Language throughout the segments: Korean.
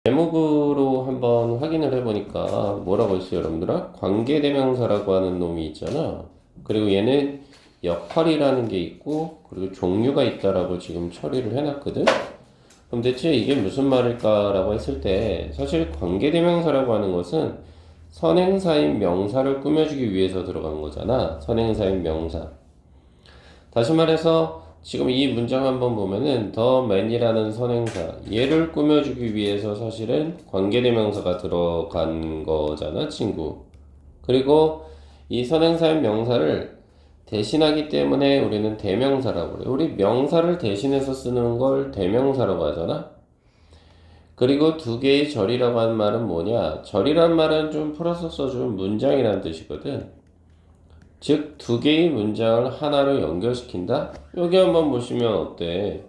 제목으로 한번 확인을 해보니까 뭐라고 했어요, 여러분들아? 관계대명사라고 하는 놈이 있잖아. 그리고 얘는 역할이라는 게 있고, 그리고 종류가 있다라고 지금 처리를 해놨거든? 그럼 대체 이게 무슨 말일까라고 했을 때, 사실 관계대명사라고 하는 것은 선행사인 명사를 꾸며주기 위해서 들어간 거잖아. 선행사인 명사. 다시 말해서 지금 이 문장 한번 보면은 the man이라는 선행사 얘를 꾸며주기 위해서 사실은 관계대명사가 들어간 거잖아, 친구. 그리고 이 선행사인 명사를 대신하기 때문에 우리는 대명사라고 그래. 우리 명사를 대신해서 쓰는 걸 대명사라고 하잖아. 그리고 두 개의 절이라고 하는 말은 뭐냐? 절이란 말은 좀 풀어서 써주면 문장이라는 뜻이거든. 즉, 두 개의 문장을 하나로 연결시킨다? 여기 한번 보시면 어때?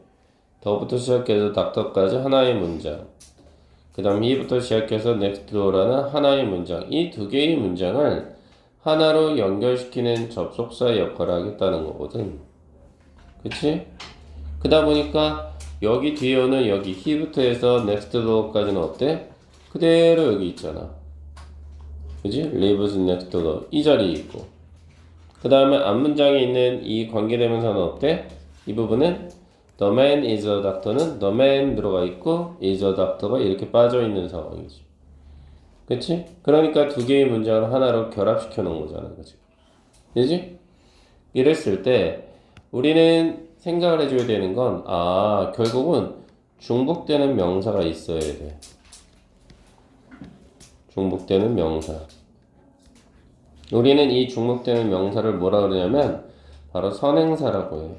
더부터 시작해서 닥터까지 하나의 문장. 그 다음 he부터 시작해서 next door라는 하나의 문장. 이 두 개의 문장을 하나로 연결시키는 접속사의 역할을 하겠다는 거거든. 그치? 그러다 보니까 여기 뒤에 오는 여기 he부터 해서 next door까지는 어때? 그대로 여기 있잖아. 그치? lives next door. 이 자리에 있고. 그 다음에 앞문장에 있는 이 관계대명사는 어때? 이 부분은 the man is a doctor는 the man 들어가 있고 is a doctor가 이렇게 빠져 있는 상황이지. 그치? 그러니까 두 개의 문장을 하나로 결합시켜 놓은 거잖아. 그치? 그치? 이랬을 때 우리는 생각을 해줘야 되는 건 결국은 중복되는 명사가 있어야 돼. 중복되는 명사. 우리는 이 중복되는 명사를 뭐라 그러냐면 바로 선행사라고 해요.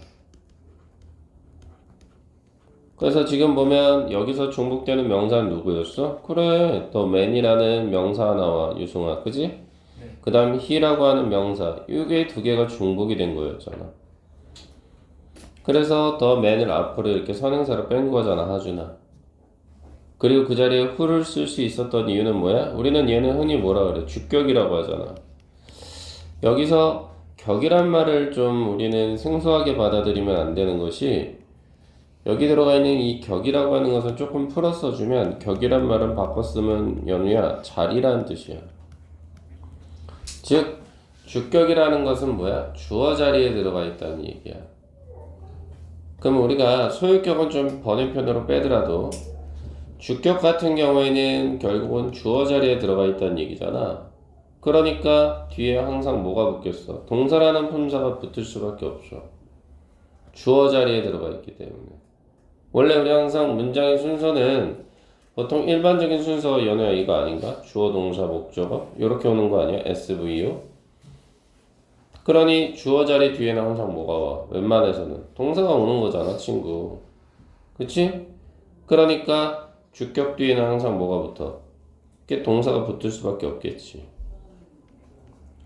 그래서 지금 보면 여기서 중복되는 명사는 누구였어? 그래, the man이라는 명사가 나와, 유승아, 그지? 네. 그 다음 he라고 하는 명사, 이게 두 개가 중복이 된 거였잖아. 그래서 the man을 앞으로 이렇게 선행사로 뺀 거잖아, 하준아. 그리고 그 자리에 who를 쓸 수 있었던 이유는 뭐야? 우리는 얘는 흔히 뭐라 그래? 주격이라고 하잖아. 여기서 격이란 말을 좀 우리는 생소하게 받아들이면 안 되는 것이 여기 들어가 있는 이 격이라고 하는 것은 조금 풀어 써주면 격이란 말은 바꿔 쓰면 연우야 자리라는 뜻이야. 즉 주격이라는 것은 뭐야? 주어 자리에 들어가 있다는 얘기야. 그럼 우리가 소유격은 좀 번외편으로 빼더라도 주격 같은 경우에는 결국은 주어 자리에 들어가 있다는 얘기잖아. 그러니까 뒤에 항상 뭐가 붙겠어? 동사라는 품사가 붙을 수밖에 없죠. 주어 자리에 들어가 있기 때문에. 원래 우리 항상 문장의 순서는 보통 일반적인 순서가 연우야 이거 아닌가? 주어, 동사, 목적어 이렇게 오는 거 아니야? SVO. 그러니 주어 자리 뒤에는 항상 뭐가 와? 웬만해서는 동사가 오는 거잖아, 친구. 그치? 그러니까 주격 뒤에는 항상 뭐가 붙어? 이게 동사가 붙을 수밖에 없겠지.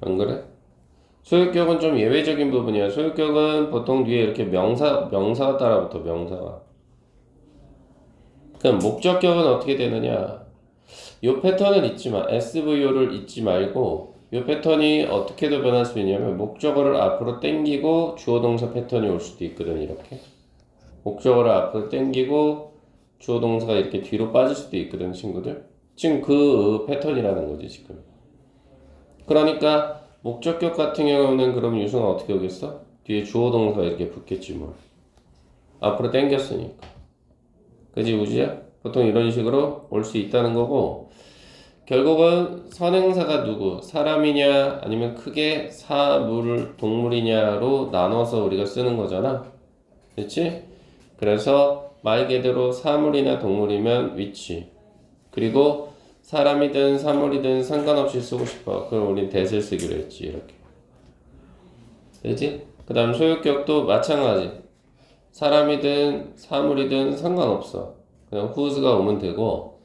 안 그래? 소유격은 좀 예외적인 부분이야. 소유격은 보통 뒤에 이렇게 명사가 따라붙어, 명사가. 그럼 목적격은 어떻게 되느냐? 요 패턴을 잊지 마. SVO를 잊지 말고, 요 패턴이 어떻게도 변할 수 있냐면, 목적어를 앞으로 당기고 주어 동사 패턴이 올 수도 있거든, 이렇게. 목적어를 앞으로 당기고 주어 동사가 이렇게 뒤로 빠질 수도 있거든, 친구들. 지금 그 패턴이라는 거지, 지금. 그러니까, 목적격 같은 경우는 그럼 유승아 어떻게 오겠어? 뒤에 주어 동사가 이렇게 붙겠지 뭐. 앞으로 당겼으니까. 그지 우지야? 보통 이런 식으로 올 수 있다는 거고 결국은 선행사가 누구? 사람이냐 아니면 크게 사물, 동물이냐로 나눠서 우리가 쓰는 거잖아. 그렇지? 그래서 말 그대로 사물이나 동물이면 위치 그리고 사람이든 사물이든 상관없이 쓰고 싶어. 그럼 우린 대세 쓰기로 했지 이렇게. 되지? 그 다음 소유격도 마찬가지. 사람이든 사물이든 상관없어. 그냥 whose가 오면 되고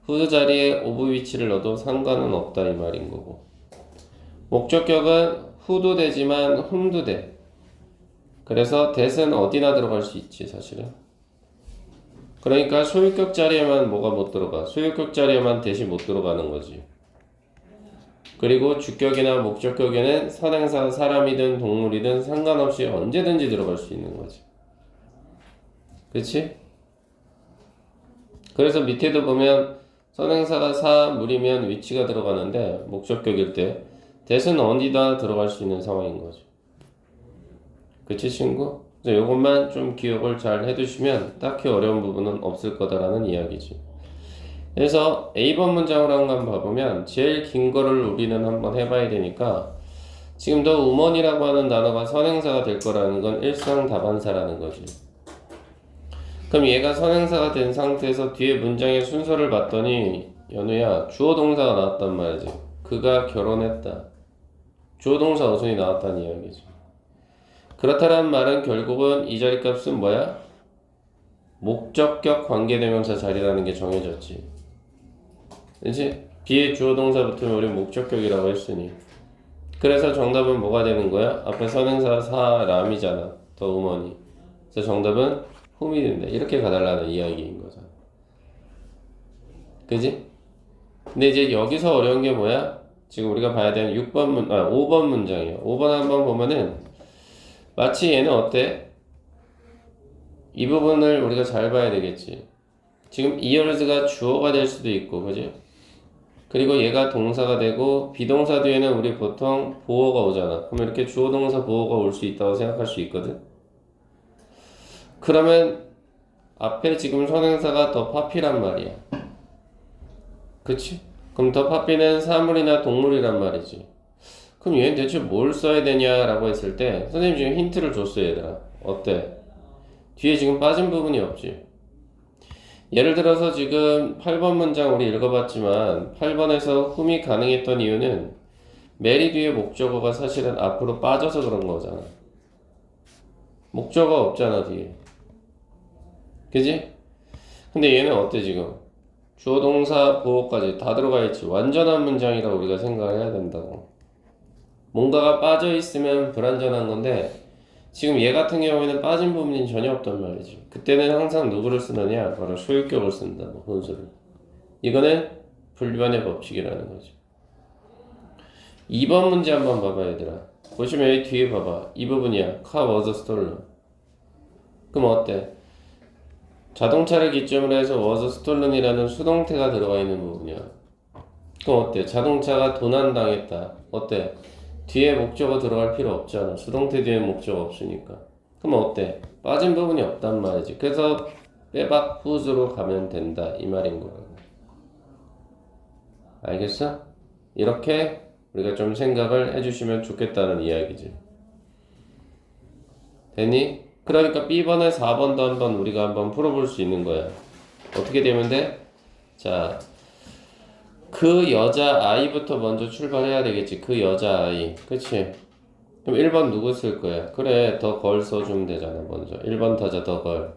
whose 자리에 of 위치를 넣어도 상관은 없다 이 말인 거고. 목적격은 who도 되지만 whom도 돼. 그래서 that은 어디나 들어갈 수 있지 사실은. 그러니까 소유격 자리에만 뭐가 못 들어가. 소유격 자리에만 that이 못 들어가는 거지. 그리고 주격이나 목적격에는 선행사 사람이든 동물이든 상관없이 언제든지 들어갈 수 있는 거지. 그치? 그래서 밑에도 보면 선행사가 사물이면 위치가 들어가는데 목적격일 때 that은 어디다 들어갈 수 있는 상황인 거죠. 그치 친구? 그래서 이것만 좀 기억을 잘 해두시면 딱히 어려운 부분은 없을 거다라는 이야기지. 그래서 A번 문장을 한번 봐보면 제일 긴 거를 우리는 한번 해봐야 되니까 지금 더 우먼이라고 하는 단어가 선행사가 될 거라는 건 일상다반사라는 거지. 그럼 얘가 선행사가 된 상태에서 뒤에 문장의 순서를 봤더니 연우야 주어 동사가 나왔단 말이지. 그가 결혼했다. 주어 동사 어순이 나왔다는 이야기지. 그렇다는 말은 결국은 이 자리 값은 뭐야? 목적격 관계대명사 자리라는 게 정해졌지. 그치? 뒤에 주어 동사 붙으면 우리 목적격이라고 했으니. 그래서 정답은 뭐가 되는 거야? 앞에 선행사 사람이잖아. 더 우먼이. 그래서 정답은 홈이 된다. 이렇게 가달라는 이야기인 거잖아. 그지? 근데 이제 여기서 어려운 게 뭐야? 지금 우리가 봐야 되는 5번 문장이에요. 5번 한번 보면은 마치 얘는 어때? 이 부분을 우리가 잘 봐야 되겠지. 지금 이어즈가 주어가 될 수도 있고, 그지? 그리고 얘가 동사가 되고 비동사 뒤에는 우리 보통 보어가 오잖아. 그럼 이렇게 주어 동사 보어가 올 수 있다고 생각할 수 있거든. 그러면 앞에 지금 선행사가 더 파피란 말이야. 그치? 그럼 더 파피는 사물이나 동물이란 말이지. 그럼 얘는 대체 뭘 써야 되냐라고 했을 때 선생님 지금 힌트를 줬어 얘들아. 어때? 뒤에 지금 빠진 부분이 없지. 예를 들어서 지금 8번 문장 우리 읽어봤지만 8번에서 훔이 가능했던 이유는 메리 뒤에 목적어가 사실은 앞으로 빠져서 그런 거잖아. 목적어 없잖아 뒤에. 그지? 근데 얘는 어때 지금? 주어 동사 보어까지 다 들어가 있지. 완전한 문장이라고 우리가 생각을 해야 된다고. 뭔가가 빠져 있으면 불완전한 건데 지금 얘 같은 경우에는 빠진 부분이 전혀 없단 말이지. 그때는 항상 누구를 쓰느냐? 바로 소유격을 쓴다. 혼수를. 이거는 불변의 법칙이라는 거지. 2번 문제 한번 봐봐 얘들아. 보시면 여기 뒤에 봐봐. 이 부분이야. Car was stolen. 그럼 어때? 자동차를 기점으로 해서 was stolen이라는 수동태가 들어가 있는 부분이야. 그럼 어때? 자동차가 도난당했다. 어때? 뒤에 목적어 들어갈 필요 없잖아. 수동태 뒤에 목적어 없으니까. 그럼 어때? 빠진 부분이 없단 말이지. 그래서 빼박 whose로 가면 된다. 이 말인 거라고. 알겠어? 이렇게 우리가 좀 생각을 해주시면 좋겠다는 이야기지. 됐니? 그러니까 B번에 4번도 한번 우리가 한번 풀어볼 수 있는 거야. 어떻게 되면 돼? 자, 그 여자 아이부터 먼저 출발해야 되겠지. 그 여자 아이. 그치? 그럼 1번 누구 쓸 거야? 그래, 더 걸 써주면 되잖아, 먼저. 1번 타자 더 걸.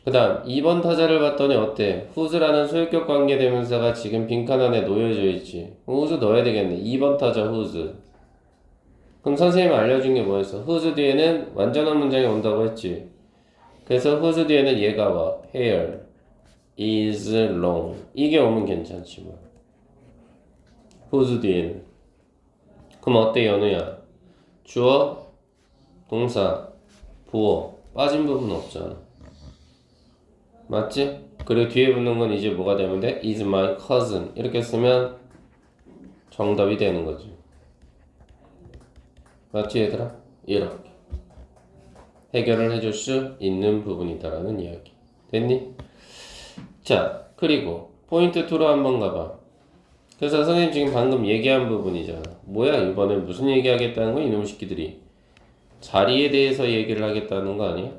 그 다음 2번 타자를 봤더니 어때? whose라는 소유격 관계대명사가 지금 빈칸 안에 놓여져 있지. whose 넣어야 되겠네. 2번 타자 whose. 그럼 선생님이 알려준 게 뭐였어? whose 뒤에는 완전한 문장이 온다고 했지. 그래서 whose 뒤에는 얘가 와. hair is long. 이게 오면 괜찮지 뭐. whose 뒤에는. 그럼 어때 연우야? 주어, 동사, 보어. 빠진 부분 없잖아. 맞지? 그리고 뒤에 붙는 건 이제 뭐가 되면 돼? is my cousin. 이렇게 쓰면 정답이 되는 거지. 맞지 얘들아? 이렇게 해결을 해줄 수 있는 부분이다라는 이야기. 됐니? 자, 그리고 포인트 2로 한번 가봐. 그래서 선생님 지금 방금 얘기한 부분이잖아. 뭐야 이번에 무슨 얘기하겠다는 거야 이놈 새끼들이. 자리에 대해서 얘기를 하겠다는 거 아니야?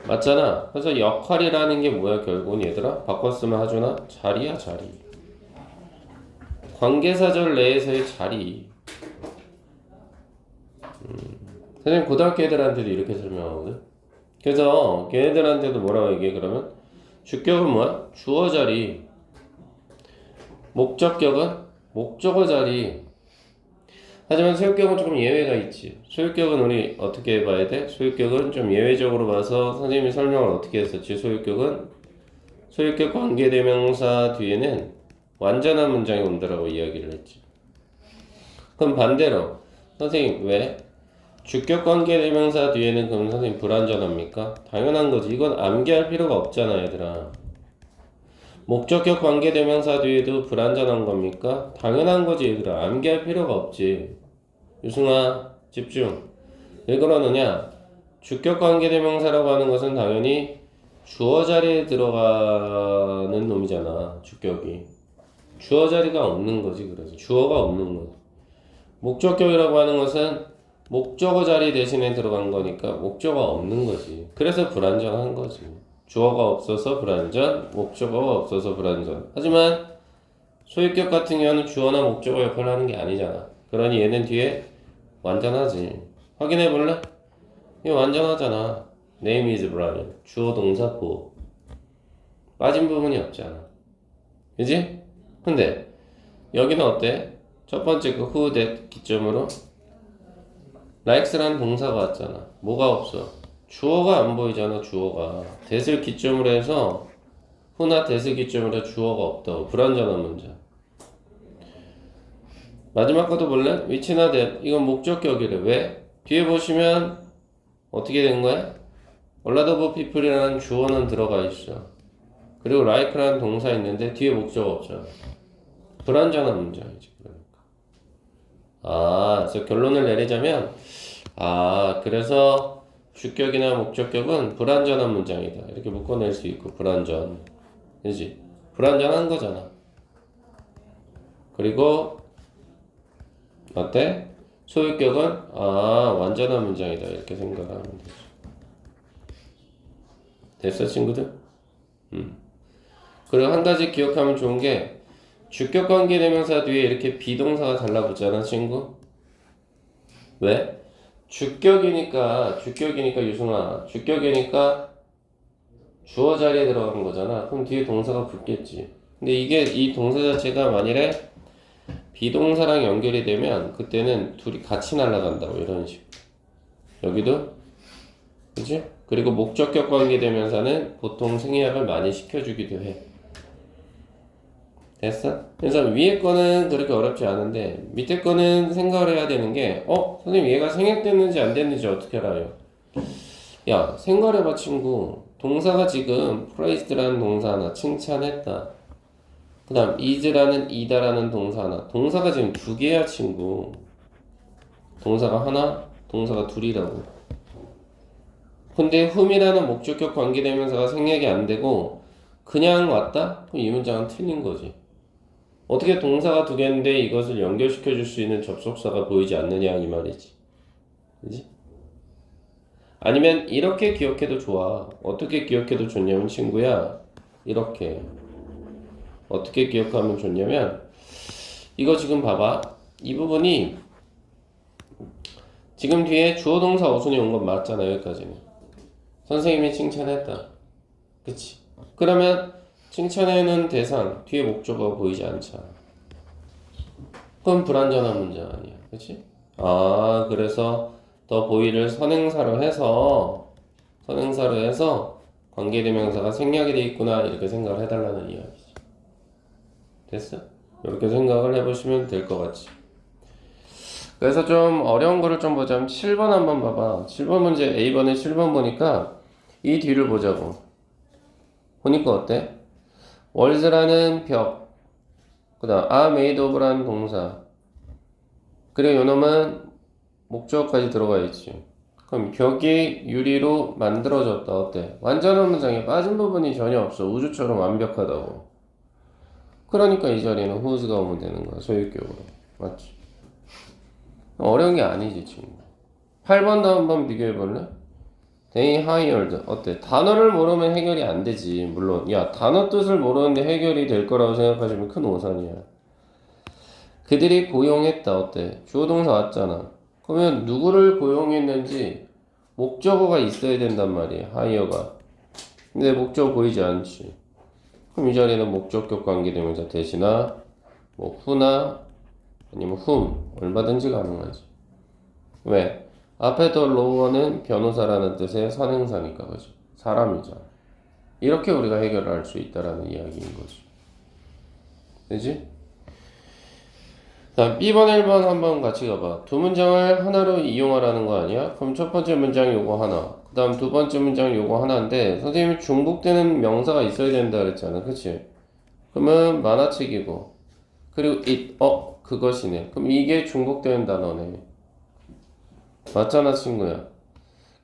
맞잖아. 그래서 역할이라는 게 뭐야 결국은 얘들아? 바꿨으면 하주나? 자리야 자리. 관계사절 내에서의 자리. 선생님 고등학교 애들한테도 이렇게 설명하거든. 그래서 걔네들한테도 뭐라고 얘기해 그러면? 주격은 뭐야? 주어 자리. 목적격은? 목적어 자리. 하지만 소유격은 조금 예외가 있지. 소유격은 우리 어떻게 봐야 돼? 소유격은 좀 예외적으로 봐서 선생님이 설명을 어떻게 했었지? 소유격은 소유격 관계대명사 뒤에는 완전한 문장이 온다라고 이야기를 했지. 그럼 반대로 선생님 왜? 주격 관계대명사 뒤에는 그럼 선생님 불완전합니까? 당연한 거지. 이건 암기할 필요가 없잖아, 얘들아. 목적격 관계대명사 뒤에도 불완전한 겁니까? 당연한 거지, 얘들아. 암기할 필요가 없지. 유승아, 집중. 왜 그러느냐? 주격 관계대명사라고 하는 것은 당연히 주어 자리에 들어가는 놈이잖아, 주격이. 주어 자리가 없는 거지, 그래서. 주어가 없는 거지. 목적격이라고 하는 것은 목적어 자리 대신에 들어간 거니까 목적어가 없는 거지. 그래서 불완전한 거지. 주어가 없어서 불완전, 목적어가 없어서 불완전. 하지만 소유격 같은 경우는 주어나 목적어 역할을 하는 게 아니잖아. 그러니 얘는 뒤에 완전하지. 확인해 볼래? 이거 완전하잖아. Name is Brian. 주어 동사 보호. 빠진 부분이 없잖아. 그지? 근데 여기는 어때? 첫 번째 그 who that 기점으로 likes라는 동사가 왔잖아. 뭐가 없어? 주어가 안 보이잖아. 주어가 that을 기점으로 해서 who나 that을 기점으로 해서 주어가 없다고. 불완전한 문제. 마지막 것도 볼래? which나 that 이건 목적격이래. 왜? 뒤에 보시면 어떻게 된 거야? A lot of people이라는 주어는 들어가 있어. 그리고 like라는 동사 있는데 뒤에 목적어 없잖아. 불완전한 문장이지. 그래서 결론을 내리자면, 그래서 주격이나 목적격은 불완전한 문장이다. 이렇게 묶어낼 수 있고, 불완전. 그지? 불완전한 거잖아. 그리고, 어때? 소유격은, 완전한 문장이다. 이렇게 생각을 하면 되죠. 됐어, 친구들? 그리고 한 가지 기억하면 좋은 게, 주격 관계대명사 뒤에 이렇게 비동사가 달라붙잖아, 친구? 왜? 주격이니까 유승아, 주격이니까 주어 자리에 들어간 거잖아. 그럼 뒤에 동사가 붙겠지. 근데 이 동사 자체가 만일에 비동사랑 연결이 되면 그때는 둘이 같이 날아간다고, 이런 식으로. 여기도, 그치? 그리고 목적격 관계대명사는 보통 생략을 많이 시켜주기도 해. 됐어? 그래서 위에 거는 그렇게 어렵지 않은데 밑에 거는 생각을 해야 되는 게 선생님 얘가 생략됐는지 안 됐는지 어떻게 알아요? 야, 생각해봐 친구. 동사가 지금 praised라는 동사 하나 칭찬했다. 그 다음 is라는 이다라는 동사 하나. 동사가 지금 두 개야 친구. 동사가 하나, 동사가 둘이라고. 근데 whom이라는 목적격 관계대명사가 생략이 안 되고 그냥 왔다? 그럼 이 문장은 틀린 거지. 어떻게 동사가 두 개인데 이것을 연결시켜 줄 수 있는 접속사가 보이지 않느냐 이 말이지. 그지? 아니면 이렇게 기억해도 좋아. 어떻게 기억해도 좋냐면 친구야. 이렇게. 어떻게 기억하면 좋냐면 이거 지금 봐봐. 이 부분이 지금 뒤에 주어 동사 어순이 온 건 맞잖아. 여기까지는. 선생님이 칭찬했다. 그치? 그러면 칭찬해는 대상 뒤에 목적어가 보이지 않잖아. 그건 불완전한 문장 아니야. 그치? 그래서 더 보이를 선행사로 해서 관계대명사가 생략이 돼 있구나 이렇게 생각을 해달라는 이야기지. 됐어? 이렇게 생각을 해보시면 될 것 같지. 그래서 좀 어려운 거를 좀 보자면 7번 한번 봐봐. 7번 문제 A번에 7번 보니까 이 뒤를 보자고. 보니까 어때? 월즈라는 벽, 그 다음 are made of라는 동사, 그리고 요놈은 목적어까지 들어가 있지. 그럼 벽이 유리로 만들어졌다. 어때? 완전한 문장에 빠진 부분이 전혀 없어. 우주처럼 완벽하다고. 그러니까 이 자리에는 whose가 오면 되는 거야. 소유격으로. 맞지? 어려운 게 아니지 친구. 8번도 한번 비교해볼래? They hired. 어때? 단어를 모르면 해결이 안 되지. 물론 야, 단어 뜻을 모르는데 해결이 될 거라고 생각하시면 큰 오산이야. 그들이 고용했다. 어때? 주어 동사 왔잖아. 그러면 누구를 고용했는지 목적어가 있어야 된단 말이야. hire가. 근데 목적어 보이지 않지. 그럼 이 자리에는 목적격 관계대명사 대신나 뭐 who나 아니면 whom 얼마든지 가능하지. 왜? 앞에 더 로우어는 변호사라는 뜻의 선행사니까. 그죠? 사람이잖아. 이렇게 우리가 해결을 할 수 있다라는 이야기인 거죠. 그지? 자, B번, 1번 한번 같이 가봐. 두 문장을 하나로 이용하라는 거 아니야? 그럼 첫 번째 문장 요거 하나. 그 다음 두 번째 문장 요거 하나인데, 선생님이 중복되는 명사가 있어야 된다 그랬잖아. 그치? 그러면 만화책이고. 그리고 그것이네. 그럼 이게 중복되는 단어네. 맞잖아, 친구야.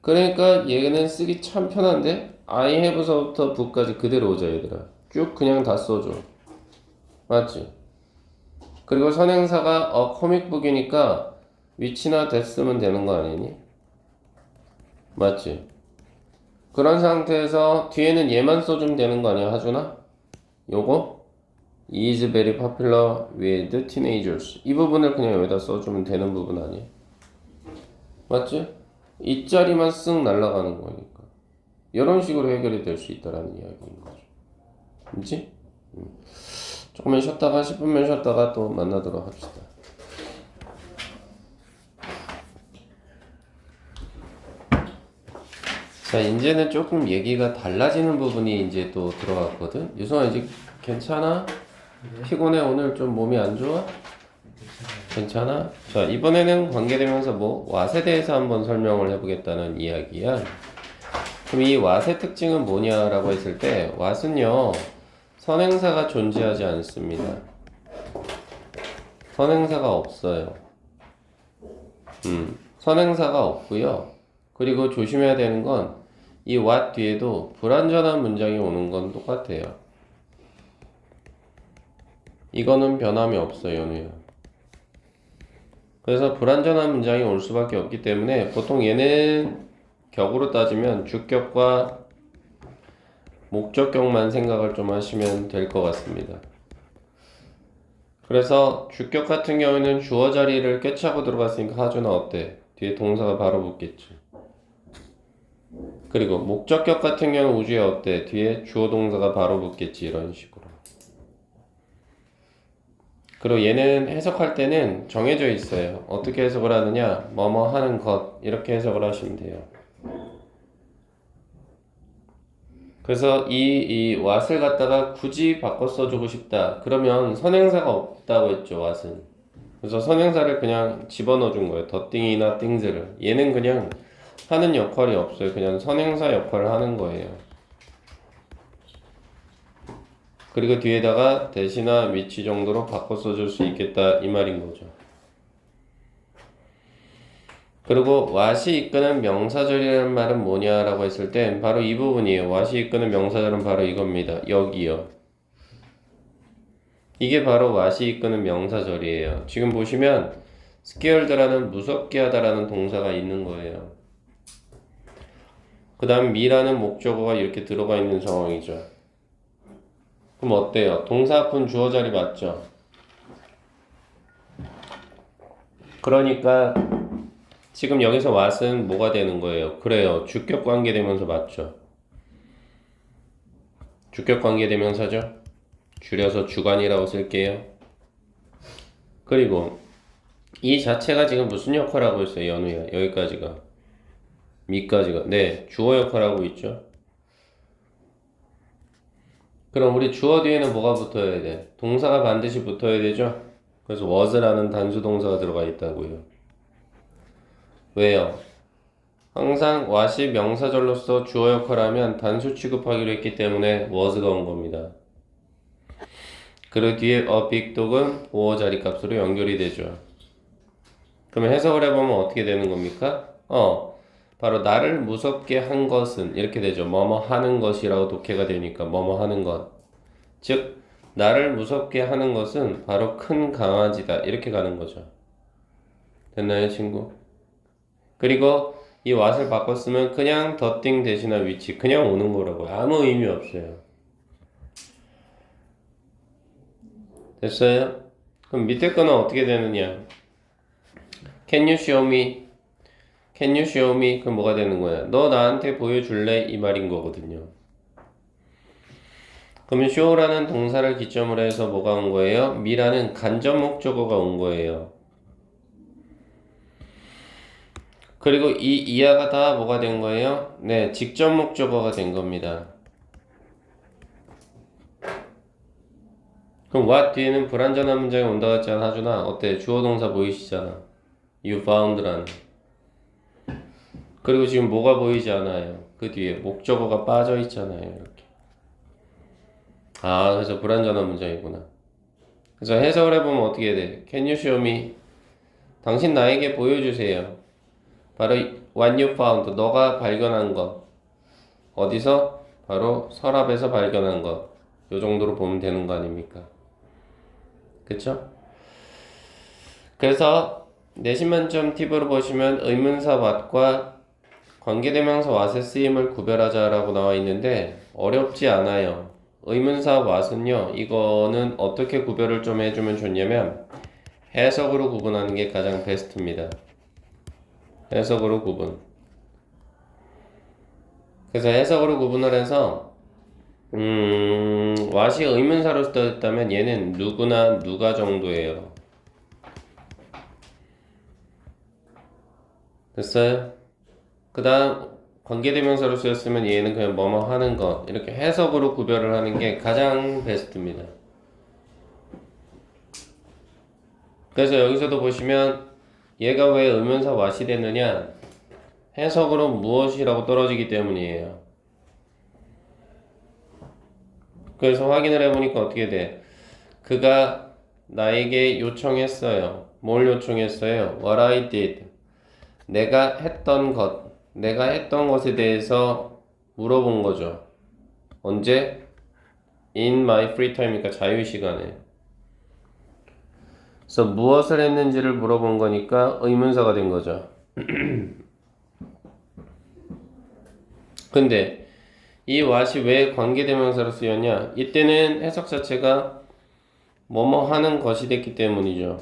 그러니까 얘는 쓰기 참 편한데, I have서부터 book까지 그대로 오자, 얘들아. 쭉 그냥 다 써줘. 맞지? 그리고 선행사가 코믹북이니까 위치나 됐으면 되는 거 아니니? 맞지? 그런 상태에서 뒤에는 얘만 써주면 되는 거 아니야, 하준아? 요거 is very popular with teenagers. 이 부분을 그냥 여기다 써주면 되는 부분 아니야? 맞지? 이 자리만 쓱 날아가는 거니까. 이런 식으로 해결이 될 수 있다라는 이야기인 거죠. 그치? 조금만 쉬었다가 10분만 쉬었다가 또 만나도록 합시다. 자, 이제는 조금 얘기가 달라지는 부분이 이제 또 들어갔거든. 유성아, 이제 괜찮아? 피곤해? 오늘 좀 몸이 안 좋아? 괜찮아? 자, 이번에는 관계대명사 왓에 대해서 한번 설명을 해보겠다는 이야기야. 그럼 이 왓의 특징은 뭐냐라고 했을 때, 왓은요, 선행사가 존재하지 않습니다. 선행사가 없어요. 선행사가 없고요. 그리고 조심해야 되는 건 이 what 뒤에도 불완전한 문장이 오는 건 똑같아요. 이거는 변함이 없어요, 연우야. 그래서 불완전한 문장이 올 수밖에 없기 때문에 보통 얘는 격으로 따지면 주격과 목적격만 생각을 좀 하시면 될 것 같습니다. 그래서 주격 같은 경우에는 주어 자리를 꿰차고 들어갔으니까 하준아 어때? 뒤에 동사가 바로 붙겠지. 그리고 목적격 같은 경우는 우주에 어때? 뒤에 주어 동사가 바로 붙겠지. 이런 식으로. 그리고 얘는 해석할 때는 정해져 있어요. 어떻게 해석을 하느냐? 뭐뭐 하는 것 이렇게 해석을 하시면 돼요. 그래서 이 what을 갖다가 굳이 바꿔 써주고 싶다. 그러면 선행사가 없다고 했죠, what은. 그래서 선행사를 그냥 집어넣어 준 거예요. the thing이나 things를. 얘는 그냥 하는 역할이 없어요. 그냥 선행사 역할을 하는 거예요. 그리고 뒤에다가 대시나 위치 정도로 바꿔 써줄 수 있겠다 이 말인 거죠. 그리고 what이 이끄는 명사절이라는 말은 뭐냐라고 했을 땐 바로 이 부분이에요. what이 이끄는 명사절은 바로 이겁니다. 여기요. 이게 바로 what이 이끄는 명사절이에요. 지금 보시면 scared라는 무섭게 하다라는 동사가 있는 거예요. 그 다음 me라는 목적어가 이렇게 들어가 있는 상황이죠. 그럼 어때요? 동사 앞은 주어 자리 맞죠? 그러니까 지금 여기서 what은 뭐가 되는 거예요? 그래요. 주격 관계대명사 맞죠? 주격 관계대명사죠? 줄여서 주관이라고 쓸게요. 그리고 이 자체가 지금 무슨 역할을 하고 있어요? 연우야. 여기까지가. 미까지가. 네. 주어 역할을 하고 있죠. 그럼 우리 주어 뒤에는 뭐가 붙어야 돼? 동사가 반드시 붙어야 되죠? 그래서 was라는 단수 동사가 들어가 있다고요. 왜요? 항상 what이 명사절로서 주어 역할을 하면 단수 취급하기로 했기 때문에 was가 온 겁니다. 그리고 뒤에 a big dog은 보어 자리 값으로 연결이 되죠. 그러면 해석을 해보면 어떻게 되는 겁니까? 바로 나를 무섭게 한 것은 이렇게 되죠. 뭐뭐 하는 것이라고 독해가 되니까 뭐뭐 하는 것. 즉 나를 무섭게 하는 것은 바로 큰 강아지다. 이렇게 가는 거죠. 됐나요, 친구? 그리고 이 what을 바꿨으면 그냥 the thing 대신한 위치 그냥 오는 거라고요. 아무 의미 없어요. 됐어요? 그럼 밑에 거는 어떻게 되느냐? Can you show me? Can you show me? 그럼 뭐가 되는 거야? 너 나한테 보여줄래? 이 말인 거거든요. 그러면 show라는 동사를 기점으로 해서 뭐가 온 거예요? me라는 간접 목적어가 온 거예요. 그리고 이 이하가 다 뭐가 된 거예요? 네, 직접 목적어가 된 겁니다. 그럼 what 뒤에는 불완전한 문장이 온다 같지 않아 하준아? 어때? 주어 동사 보이시잖아. You found라는. 그리고 지금 뭐가 보이지 않아요? 그 뒤에 목적어가 빠져 있잖아요. 이렇게. 아, 그래서 불완전한 문장이구나. 그래서 해석을 해보면 어떻게 돼? Can you show me? 당신 나에게 보여주세요. 바로 what you found, 너가 발견한 것. 어디서? 바로 서랍에서 발견한 것. 요 정도로 보면 되는 거 아닙니까? 그쵸? 그래서 내신 만점 팁으로 보시면 의문사 what과 관계대명사 what의 쓰임을 구별하자라고 나와 있는데 어렵지 않아요. 의문사 what은요, 이거는 어떻게 구별을 좀 해주면 좋냐면 해석으로 구분하는 게 가장 베스트입니다. 해석으로 구분. 그래서 해석으로 구분을 해서 what이 의문사로 쓰였다면 얘는 누구나 누가 정도예요. 됐어요? 그 다음 관계대명사로 쓰였으면 얘는 그냥 뭐뭐 하는 것, 이렇게 해석으로 구별을 하는 게 가장 베스트입니다. 그래서 여기서도 보시면 얘가 왜 의문사 what이 됐느냐, 해석으로 무엇이라고 떨어지기 때문이에요. 그래서 확인을 해보니까 어떻게 돼? 그가 나에게 요청했어요. 뭘 요청했어요? What I did. 내가 했던 것, 내가 했던 것에 대해서 물어본 거죠. 언제? In my free time이니까 자유시간에. 그래서 무엇을 했는지를 물어본 거니까 의문사가 된 거죠. 근데 이 what이 왜 관계대명사로 쓰였냐? 이때는 해석 자체가 뭐뭐 하는 것이 됐기 때문이죠.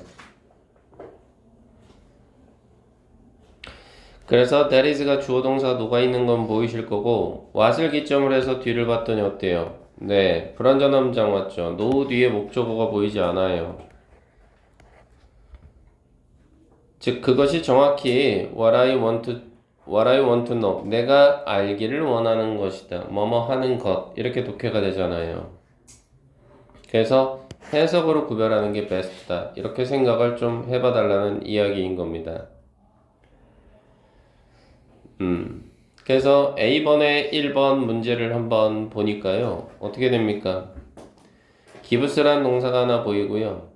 그래서 that is가 주어 동사가 녹아있는 건 보이실 거고 what을 기점으로 해서 뒤를 봤더니 어때요? 네, 불완전한 문장 맞죠? no 뒤에 목적어가 보이지 않아요. 즉 그것이 정확히 what I want to know, 내가 알기를 원하는 것이다. 뭐뭐 하는 것, 이렇게 독해가 되잖아요. 그래서 해석으로 구별하는 게 베스트다. 이렇게 생각을 좀 해봐 달라는 이야기인 겁니다. 그래서 A번의 1번 문제를 한번 보니까요. 어떻게 됩니까? gives라는 동사가 하나 보이고요.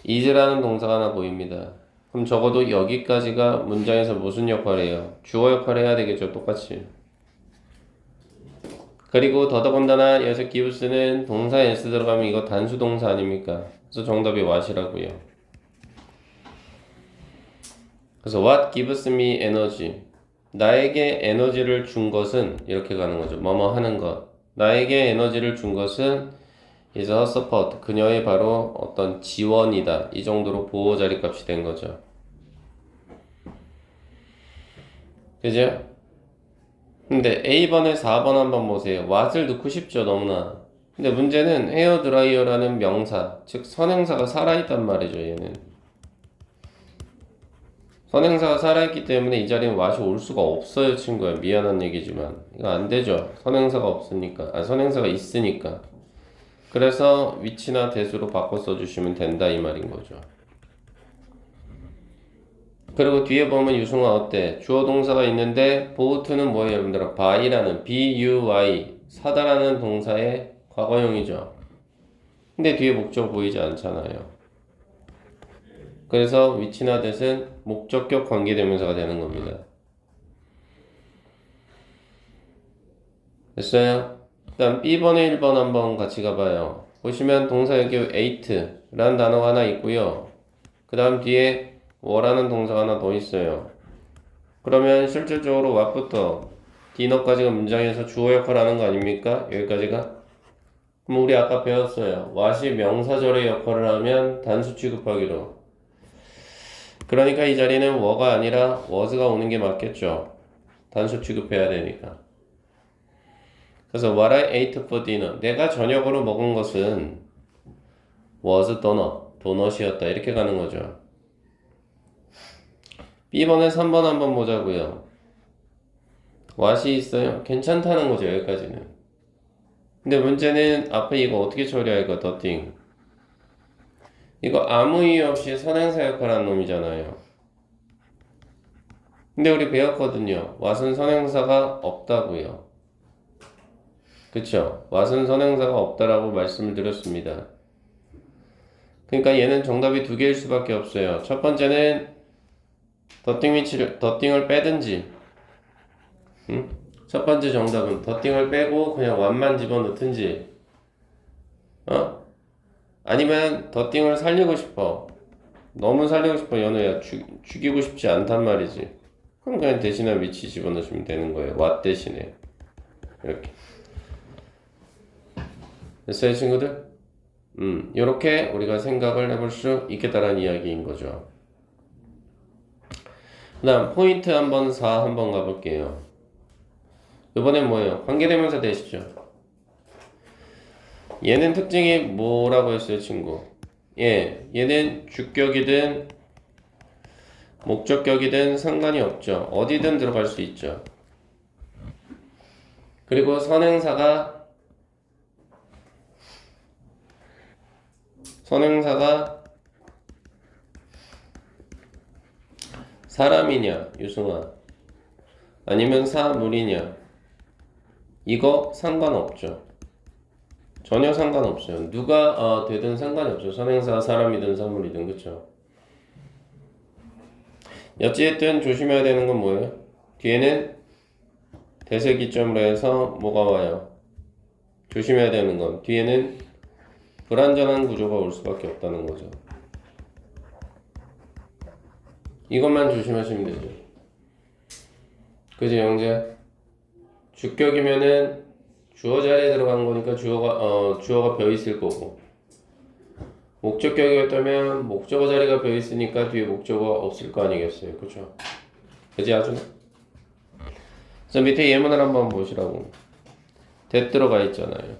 is라는 동사가 하나 보입니다. 그럼 적어도 여기까지가 문장에서 무슨 역할을 해요? 주어 역할을 해야 되겠죠. 똑같이. 그리고 더더군다나 여기서 gives는 동사 s 들어가면 이거 단수 동사 아닙니까? 그래서 정답이 what이라고요. 그래서 what gives me energy. 나에게 에너지를 준 것은 이렇게 가는 거죠. 뭐뭐 하는 것. 나에게 에너지를 준 것은 is her support. 그녀의 바로 어떤 지원이다. 이 정도로 보호 자리 값이 된 거죠. 그죠? 근데 A번에 4번 한번 보세요. what을 넣고 싶죠, 너무나. 근데 문제는 헤어드라이어라는 명사, 즉 선행사가 살아있단 말이죠, 얘는. 선행사가 살아있기 때문에 이 자리에 what이 올 수가 없어요, 친구야. 미안한 얘기지만. 이거 안 되죠. 선행사가 없으니까. 선행사가 있으니까. 그래서 위치나 대수로 바꿔 써주시면 된다, 이 말인 거죠. 그리고 뒤에 보면 유승아 어때? 주어 동사가 있는데 보호투는 뭐예요, 여러분들? buy라는 buy 사다라는 동사의 과거형이죠. 근데 뒤에 목적 보이지 않잖아요. 그래서 위치나 대신 목적격 관계대명사가 되는 겁니다. 됐어요? 일단 B번에 1번 한번 같이 가봐요. 보시면 동사 여기 ate라는 단어가 하나 있고요. 그 다음 뒤에 were라는 동사가 하나 더 있어요. 그러면 실질적으로 what부터 dinner까지가 문장에서 주어 역할을 하는 거 아닙니까? 여기까지가? 그럼 우리 아까 배웠어요. what이 명사절의 역할을 하면 단수 취급하기로. 그러니까 이 자리는 were가 아니라 was가 오는 게 맞겠죠. 단수 취급해야 되니까. 그래서 what I ate for dinner. 내가 저녁으로 먹은 것은 was donut. 도넛이었다. 이렇게 가는 거죠. B번에 3번 한번 보자고요. what이 있어요. 괜찮다는 거죠. 여기까지는. 근데 문제는 앞에 이거 어떻게 처리할까? the thing. 이거 아무 이유 없이 선행사 역할하는 놈이잖아요. 근데 우리 배웠거든요. 왓은 선행사가 없다고요. 그쵸? 왓은 선행사가 없다라고 말씀을 드렸습니다. 그러니까 얘는 정답이 두 개일 수밖에 없어요. 첫 번째는 더띵을 빼든지, 응? 첫 번째 정답은 더띵을 빼고 그냥 왓만 집어넣든지, 어? 아니면 더띵을 살리고 싶어. 너무 살리고 싶어, 연우야. 죽이고 싶지 않단 말이지. 그럼 그냥 대신에 위치 집어넣으시면 되는 거예요. 왓 대신에. 이렇게. 됐어요, 친구들? 이렇게 우리가 생각을 해볼 수 있겠다라는 이야기인 거죠. 그 다음, 포인트 한번 4 한번 가볼게요. 이번엔 뭐예요? 관계대명사 되시죠? 얘는 특징이 뭐라고 했어요, 친구? 예, 얘는 주격이든 목적격이든 상관이 없죠. 어디든 들어갈 수 있죠. 그리고 선행사가 사람이냐, 유승아, 아니면 사물이냐, 이거 상관없죠. 전혀 상관없어요. 누가 되든 상관이 없죠. 선행사 사람이든 사물이든. 그쵸? 어찌됐든 조심해야 되는 건 뭐예요? 뒤에는 대세 기점으로 해서 뭐가 와요? 조심해야 되는 건 뒤에는 불완전한 구조가 올 수밖에 없다는 거죠. 이것만 조심하시면 되죠. 그지, 영재? 주격이면은 주어 자리에 들어간 거니까 주어가 벼 있을 거고, 목적격이었다면 목적어 자리가 벼 있으니까 뒤에 목적어가 없을 거 아니겠어요. 그쵸? 그지, 아주? 그래서 밑에 예문을 한번 보시라고. 대 들어가 있잖아요.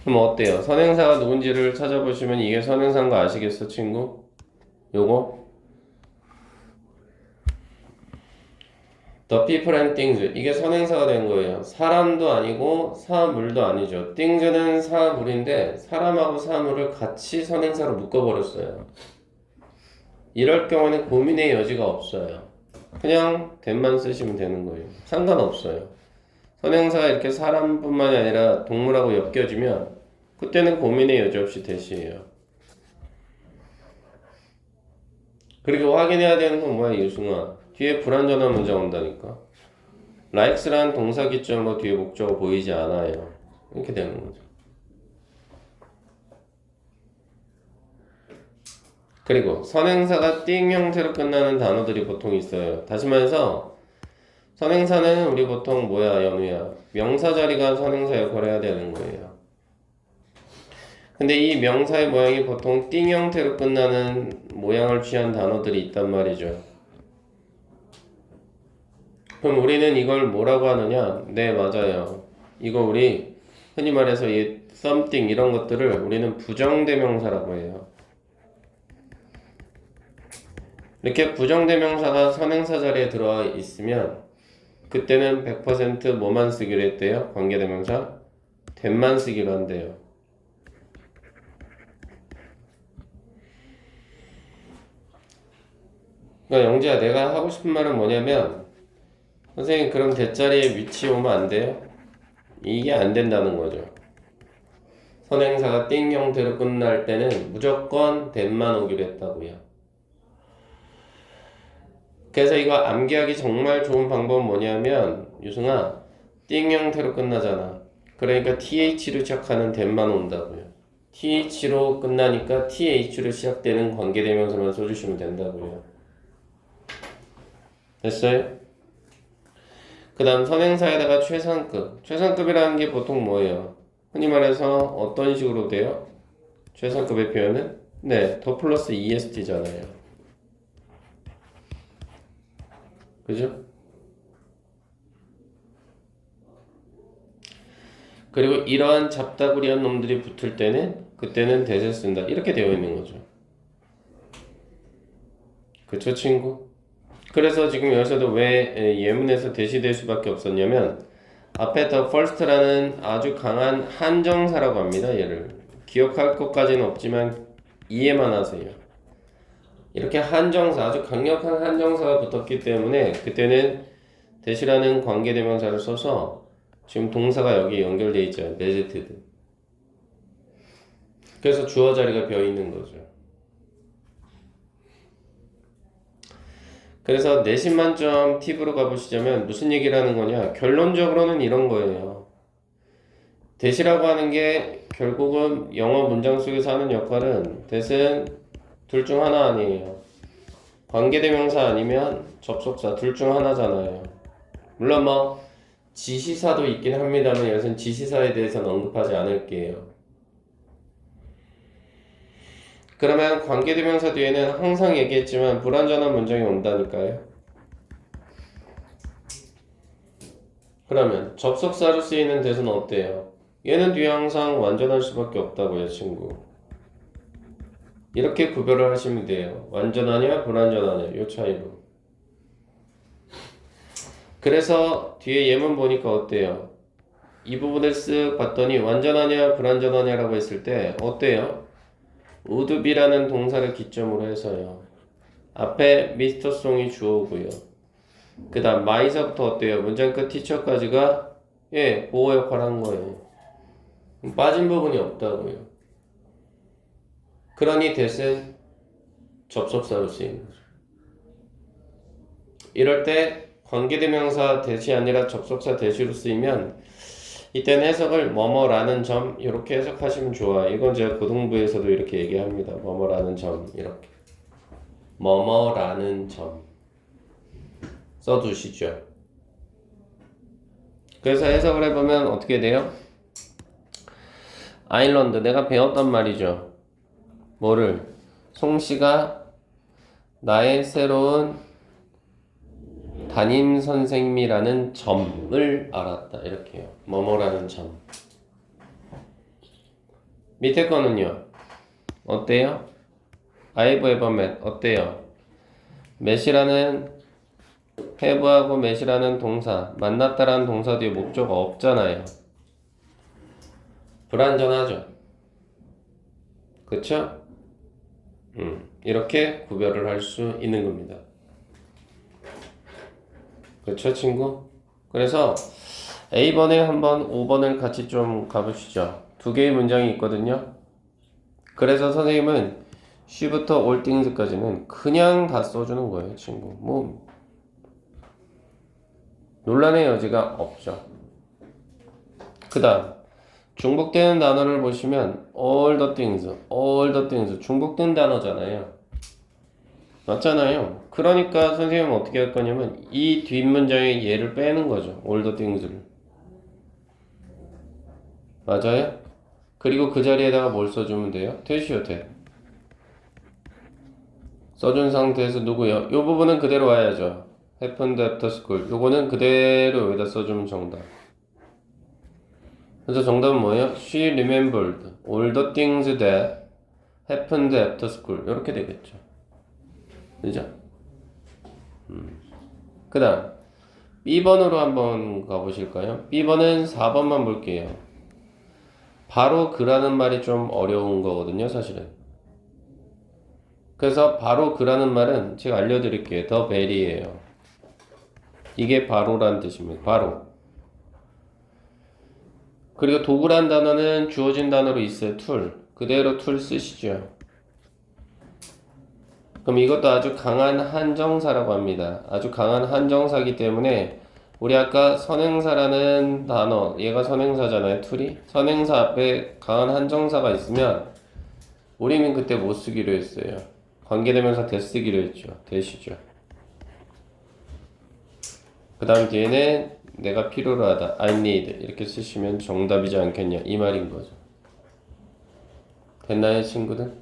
그럼 어때요? 선행사가 누군지를 찾아보시면 이게 선행사인 거 아시겠어, 친구? 요거 The people and things, 이게 선행사가 된 거예요. 사람도 아니고 사물도 아니죠. things는 사물인데 사람하고 사물을 같이 선행사로 묶어버렸어요. 이럴 경우는 고민의 여지가 없어요. 그냥 that만 쓰시면 되는 거예요. 상관없어요. 선행사가 이렇게 사람뿐만이 아니라 동물하고 엮여지면 그때는 고민의 여지 없이 that이에요. 그리고 확인해야 되는 건 뭐야, 유승아? 뒤에 불완전한 문장 온다니까. likes라는 동사 기점으로 뒤에 목적어 보이지 않아요. 이렇게 되는 거죠. 그리고 선행사가 띵 형태로 끝나는 단어들이 보통 있어요. 다시 말해서 선행사는 우리 보통 뭐야, 연우야? 명사 자리가 선행사 역할을 해야 되는 거예요. 근데 이 명사의 모양이 보통 띵 형태로 끝나는 모양을 취한 단어들이 있단 말이죠. 그럼 우리는 이걸 뭐라고 하느냐? 네, 맞아요. 이거 우리 흔히 말해서 이 something 이런 것들을 우리는 부정대명사라고 해요. 이렇게 부정대명사가 선행사 자리에 들어와 있으면 그때는 100% 뭐만 쓰기로 했대요? 관계대명사? that만 쓰기로 한대요. 그러니까 영재야, 내가 하고 싶은 말은 뭐냐면, 선생님 그럼 대자리에 위치 오면 안 돼요? 이게 안 된다는 거죠. 선행사가 띵 형태로 끝날 때는 무조건 that만 오기로 했다고요. 그래서 이거 암기하기 정말 좋은 방법은 뭐냐면, 유승아, 띵 형태로 끝나잖아. 그러니까 th로 시작하는 that만 온다고요. th로 끝나니까 th로 시작되는 관계대명사만 써주시면 된다고요. 됐어요? 그 다음 선행사에다가 최상급. 최상급이라는 게 보통 뭐예요? 흔히 말해서 어떤 식으로 돼요? 최상급의 표현은? 네, 더 플러스 est잖아요. 그죠? 그리고 이러한 잡다구리한 놈들이 붙을 때는 그때는 that을 쓴다. 이렇게 되어 있는 거죠. 그쵸, 친구? 그래서 지금 여기서도 왜 예문에서 that이 될 수밖에 없었냐면 앞에 the first라는 아주 강한 한정사라고 합니다. 얘를 기억할 것까지는 없지만 이해만 하세요. 이렇게 한정사, 아주 강력한 한정사가 붙었기 때문에 그때는 대시라는 관계대명사를 써서 지금 동사가 여기 연결되어 있죠. 네제트드. 그래서 주어 자리가 비어 있는 거죠. 그래서 내신 만점 팁으로 가보시자면 무슨 얘기를 하는 거냐. 결론적으로는 이런 거예요. 대시라고 하는 게 결국은 영어 문장 속에서 하는 역할은 대신 둘 중 하나 아니에요. 관계대명사 아니면 접속사 둘 중 하나잖아요. 물론 뭐 지시사도 있긴 합니다만 여기서는 지시사에 대해서는 언급하지 않을게요. 그러면 관계대명사 뒤에는 항상 얘기했지만 불완전한 문장이 온다니까요. 그러면 접속사로 쓰이는 대수는 어때요? 얘는 뒤에 항상 완전할 수밖에 없다고요, 친구. 이렇게 구별을 하시면 돼요. 완전하냐 불완전하냐 요 차이로. 그래서 뒤에 예문 보니까 어때요? 이 부분을 쓱 봤더니 완전하냐 불완전하냐라고 했을 때 어때요? would be라는 동사를 기점으로 해서요. 앞에 미스터 송이 주어고요. 그 다음 my서부터 어때요? 문장 끝 teacher까지가 보호 역할을 한 거예요. 빠진 부분이 없다고요. 그러니 that은 접속사로 쓰이는 거죠. 이럴 때 관계대명사 that이 아니라 접속사 that으로 쓰이면 이때는 해석을 뭐뭐라는 점 이렇게 해석하시면 좋아요. 이건 제가 고등부에서도 이렇게 얘기합니다. 뭐뭐라는 점 이렇게 뭐뭐라는 점 써두시죠. 그래서 해석을 해보면 어떻게 돼요? 아일랜드 내가 배웠단 말이죠. 뭐를? 송씨가 나의 새로운 담임 선생님이라는 점을 알았다. 이렇게요. 뭐뭐라는 점. 밑에 거는요. 어때요? I've ever met. 어때요? met이라는 have하고 met이라는 동사, 만났다라는 동사 뒤에 목적 없잖아요. 불완전하죠. 그쵸? 이렇게 구별을 할 수 있는 겁니다. 그쵸, 친구? 그래서 A번에 한번 5번을 같이 좀 가보시죠. 두 개의 문장이 있거든요. 그래서 선생님은 she부터 all things까지는 그냥 다 써주는 거예요, 친구. 뭐 논란의 여지가 없죠. 그 다음 중복되는 단어를 보시면 all the things 중복된 단어잖아요. 맞잖아요. 그러니까 선생님은 어떻게 할 거냐면 이 뒷문장에 얘를 빼는 거죠. all the things를. 맞아요? 그리고 그 자리에다가 뭘 써주면 돼요? that이요, that. 써준 상태에서 누구요? 요 부분은 그대로 와야죠. happened after school. 요거는 그대로 여기다 써주면 정답. 그래서 정답은 뭐예요? She remembered all the things that happened after school. 이렇게 되겠죠. 그죠? 그 다음 B번으로 한번 가보실까요? B번은 4번만 볼게요. 바로 그라는 말이 좀 어려운 거거든요, 사실은. 그래서 바로 그라는 말은 제가 알려드릴게요. 더 베리예요. 이게 바로란 뜻입니다. 바로. 그리고 도구란 단어는 주어진 단어로 있어요. 툴. 그대로 툴 쓰시죠. 그럼 이것도 아주 강한 한정사라고 합니다. 아주 강한 한정사이기 때문에 우리 아까 선행사라는 단어, 얘가 선행사잖아요. 툴이. 선행사 앞에 강한 한정사가 있으면 우리는 그때 못 쓰기로 했어요. 관계대명사 that 쓰기로 했죠. that이죠. 그 다음 뒤에는 내가 필요로 하다. I need. 이렇게 쓰시면 정답이지 않겠냐. 이 말인 거죠. 됐나요, 친구들?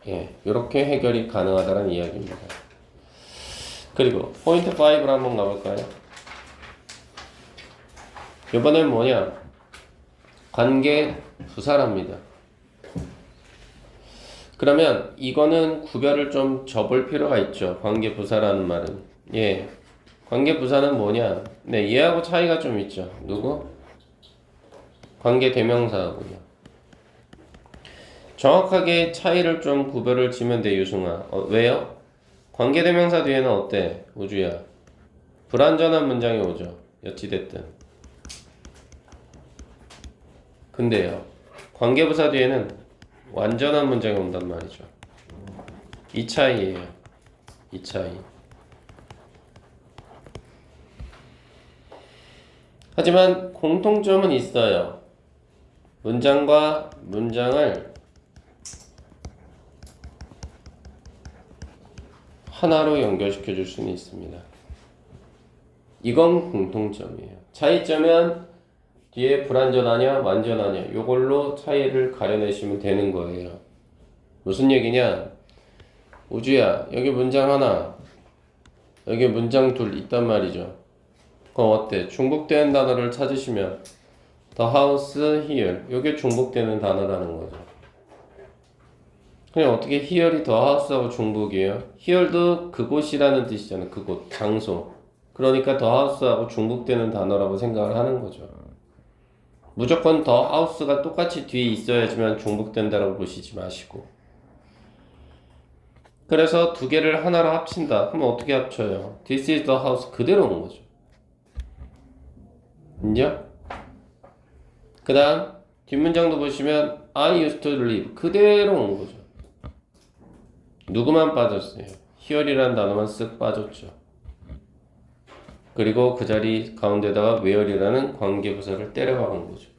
예. 이렇게 해결이 가능하다는 이야기입니다. 그리고 포인트 5로 한번 가볼까요? 이번엔 뭐냐? 관계 부사랍니다. 그러면 이거는 구별을 좀 접을 필요가 있죠. 관계 부사라는 말은. 예. 관계 부사는 뭐냐? 네, 얘하고 차이가 좀 있죠. 누구? 관계 대명사하고요. 정확하게 차이를 좀 구별을 지면 돼, 유승아. 왜요? 관계대명사 뒤에는 어때? 우주야. 불완전한 문장이 오죠. 어찌됐든. 근데요. 관계부사 뒤에는 완전한 문장이 온단 말이죠. 이 차이예요. 이 차이. 하지만 공통점은 있어요. 문장과 문장을 하나로 연결시켜 줄 수는 있습니다. 이건 공통점이에요. 차이점은 뒤에 불완전하냐 완전하냐 요걸로 차이를 가려내시면 되는 거예요. 무슨 얘기냐? 우주야, 여기 문장 하나, 여기 문장 둘 있단 말이죠. 그럼 어때? 중복되는 단어를 찾으시면 the house, here 요게 중복되는 단어라는 거죠. 그냥 어떻게 here이 the house하고 중복이에요? here도 그곳이라는 뜻이잖아요. 그곳, 장소. 그러니까 the house하고 중복되는 단어라고 생각을 하는 거죠. 무조건 the house가 똑같이 뒤에 있어야지만 중복된다라고 보시지 마시고. 그래서 두 개를 하나로 합친다. 그럼 어떻게 합쳐요? This is the house 그대로 온 거죠. 인정? 그 다음 뒷문장도 보시면 I used to live 그대로 온 거죠. 누구만 빠졌어요? here이라는 단어만 쓱 빠졌죠. 그리고 그 자리 가운데다가 where이라는 관계부사를 때려박은 거죠.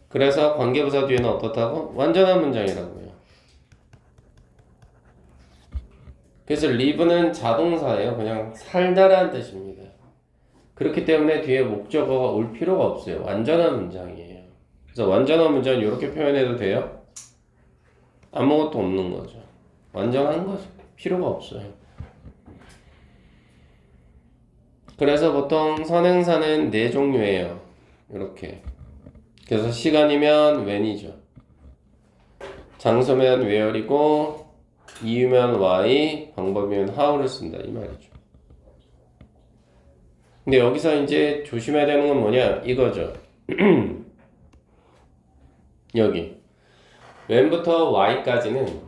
그래서 관계부사 뒤에는 어떻다고? 완전한 문장이라고요. 그래서 live는 자동사예요. 그냥 살다라는 뜻입니다. 그렇기 때문에 뒤에 목적어가 올 필요가 없어요. 완전한 문장이에요. 그래서 완전한 문장은 이렇게 표현해도 돼요? 아무것도 없는 거죠. 완전한 거죠. 필요가 없어요. 그래서 보통 선행사는 네 종류예요. 이렇게. 그래서 시간이면 when이죠. 장소면 where이고 이유면 why, 방법이면 how를 쓴다 이 말이죠. 근데 여기서 이제 조심해야 되는 건 뭐냐 이거죠. 여기 when부터 why까지는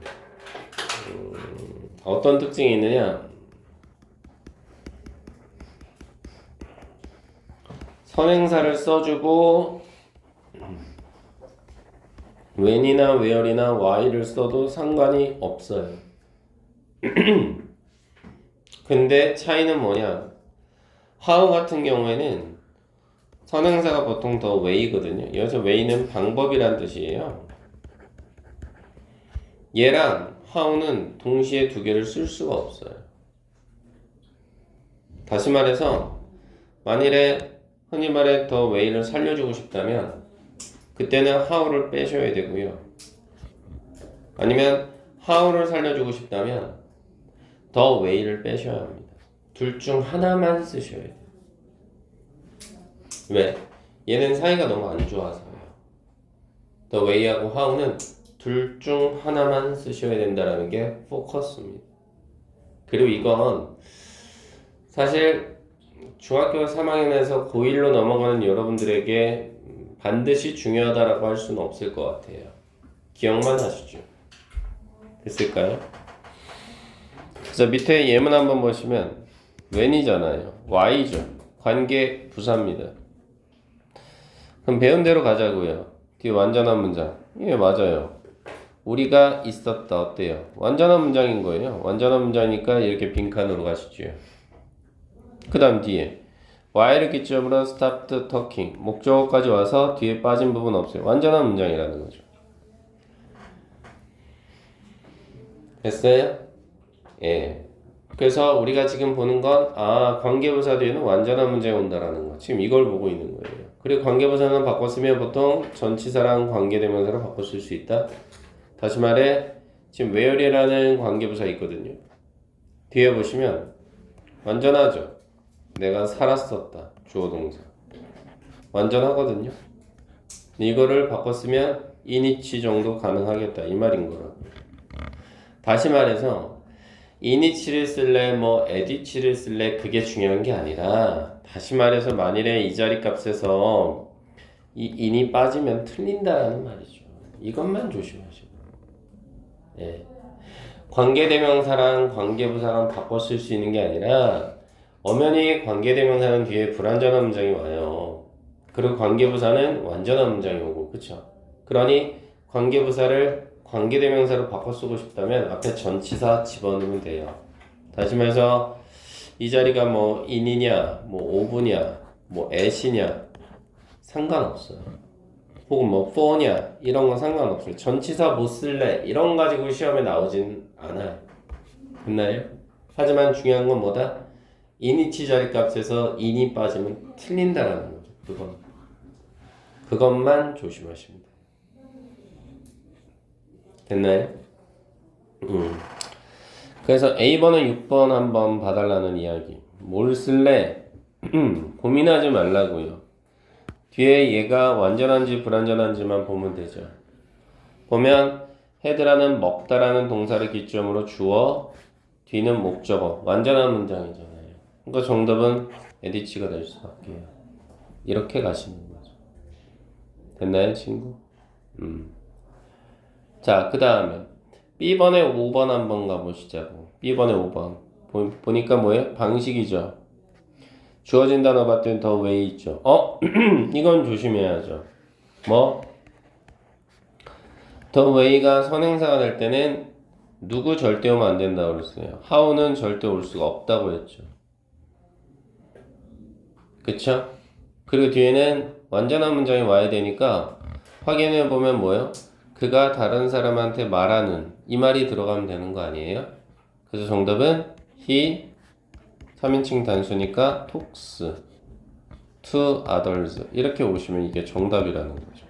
어떤 특징이 있느냐? 선행사를 써주고 when이나 where이나 why를 써도 상관이 없어요. 근데 차이는 뭐냐? how 같은 경우에는 선행사가 보통 더 way거든요. 여기서 way는 방법이란 뜻이에요. 얘랑 how는 동시에 두 개를 쓸 수가 없어요. 다시 말해서 만일에 흔히 말해 더 way를 살려주고 싶다면 그때는 how를 빼셔야 되고요. 아니면 how를 살려주고 싶다면 더 way를 빼셔야 합니다. 둘 중 하나만 쓰셔야 돼요. 왜? 얘는 사이가 너무 안 좋아서요. 더 way하고 how는 둘 중 하나만 쓰셔야 된다는 게 포커스입니다. 그리고 이건 사실 중학교 3학년에서 고1로 넘어가는 여러분들에게 반드시 중요하다라고 할 수는 없을 것 같아요. 기억만 하시죠. 됐을까요? 그래서 밑에 예문 한번 보시면 when이잖아요. why죠. 관계 부사입니다. 그럼 배운 대로 가자고요. 뒤에 완전한 문장. 예, 맞아요. 우리가 있었다. 어때요? 완전한 문장인 거예요. 완전한 문장이니까 이렇게 빈칸으로 가시죠. 그 다음 뒤에 while 기점으로 stopped talking 목적어까지 와서 뒤에 빠진 부분 없어요. 완전한 문장이라는 거죠. 됐어요? 예. 그래서 우리가 지금 보는 건 관계부사 뒤에는 완전한 문장이 온다라는 거. 지금 이걸 보고 있는 거예요. 그리고 관계부사는 바꿨으면 보통 전치사랑 관계대명사로 바꿔 쓸 수 있다. 다시 말해 지금 where이라는 관계부사 있거든요. 뒤에 보시면 완전하죠. 내가 살았었다. 주어동사. 완전하거든요. 이거를 바꿨으면 inich 정도 가능하겠다. 이 말인 거라. 다시 말해서 inich를 쓸래 edit를 쓸래 그게 중요한 게 아니라 다시 말해서 만일에 이 자리 값에서 이 인이 빠지면 틀린다라는 말이죠. 이것만 조심하시고. 예. 관계대명사랑 관계부사랑 바꿔 쓸 수 있는 게 아니라 엄연히 관계대명사는 뒤에 불완전한 문장이 와요. 그리고 관계부사는 완전한 문장이 오고, 그쵸? 그러니 관계부사를 관계대명사로 바꿔 쓰고 싶다면 앞에 전치사 집어넣으면 돼요. 다시 말해서 이 자리가 뭐 in이냐, 뭐 of냐, 뭐 at이냐 상관없어요. 혹은 뭐 for냐 이런 건 상관없어요. 전치사 못 쓸래 이런 거 가지고 시험에 나오진 않아요. 됐나요? 하지만 중요한 건 뭐다? in이치 자리 값에서 in이 빠지면 틀린다라는 거죠. 그것만 조심하시면 돼요. 됐나요? 그래서 A번은 6번 한번 봐달라는 이야기. 뭘 쓸래? 고민하지 말라고요. 뒤에 얘가 완전한지 불완전한지만 보면 되죠. 보면 헤드라는 먹다라는 동사를 기점으로 주어, 뒤는 목적어. 완전한 문장이잖아요. 그러니까 정답은 에디치가 될 수밖에요. 이렇게 가시는 거죠. 됐나요, 친구? 자, 그 다음에 B번에 5번 한번 가보시자고. B번에 5번. 보니까 뭐예요? 방식이죠. 주어진 단어 봤더니 더 웨이 있죠. 이건 조심해야죠. 뭐? 더 웨이가 선행사가 될 때는 누구 절대 오면 안 된다고 그랬어요. how는 절대 올 수가 없다고 했죠. 그쵸? 그리고 뒤에는 완전한 문장이 와야 되니까 확인해 보면 뭐예요? 그가 다른 사람한테 말하는 이 말이 들어가면 되는 거 아니에요? 그래서 정답은 he 3인칭 단수니까 talks to others 이렇게 오시면 이게 정답이라는 거죠.